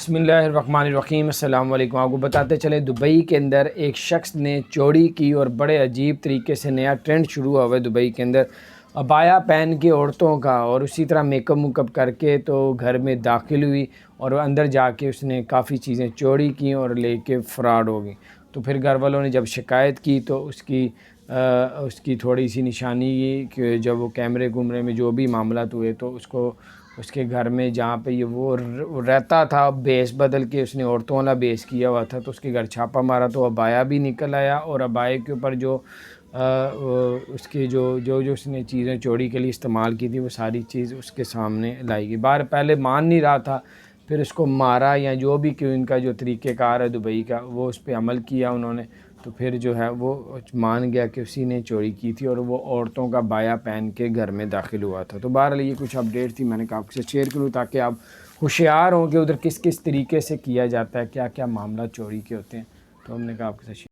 بسم اللہ الرحمن الرحیم۔ السلام علیکم۔ آپ کو بتاتے چلیں دبئی کے اندر ایک شخص نے چوری کی اور بڑے عجیب طریقے سے نیا ٹرینڈ شروع ہوا ہے دبئی کے اندر، عبایا پہن کے عورتوں کا، اور اسی طرح میک اپ کر کے تو گھر میں داخل ہوئی اور اندر جا کے اس نے کافی چیزیں چوری کی اور لے کے فرار ہو گئی۔ تو پھر گھر والوں نے جب شکایت کی تو اس کی تھوڑی سی نشانی یہ کہ جب وہ کیمرے میں جو بھی معاملات ہوئے تو اس کے گھر میں جہاں پہ وہ رہتا تھا بیس بدل کے اس نے عورتوں والا بیس کیا ہوا تھا، تو اس کے گھر چھاپا مارا تو عبایا بھی نکل آیا، اور عبایا کے اوپر جو اس کی جو اس نے چیزیں چوری کے لیے استعمال کی تھی وہ ساری چیز اس کے سامنے لائی گئی۔ پہلے مان نہیں رہا تھا، پھر اس کو مارا یا جو بھی کہ ان کا جو طریقہ کار ہے دبئی کا وہ اس پہ عمل کیا انہوں نے، تو پھر جو ہے وہ مان گیا کہ اسی نے چوری کی تھی اور وہ عورتوں کا بایا پہن کے گھر میں داخل ہوا تھا۔ تو بہرحال یہ کچھ اپڈیٹ تھی، میں نے کہا آپ سے شیئر کروں تاکہ آپ ہوشیار ہوں کہ ادھر کس طریقے سے کیا جاتا ہے، کیا کیا معاملات چوری کے ہوتے ہیں، تو ہم نے کہا آپ کے ساتھ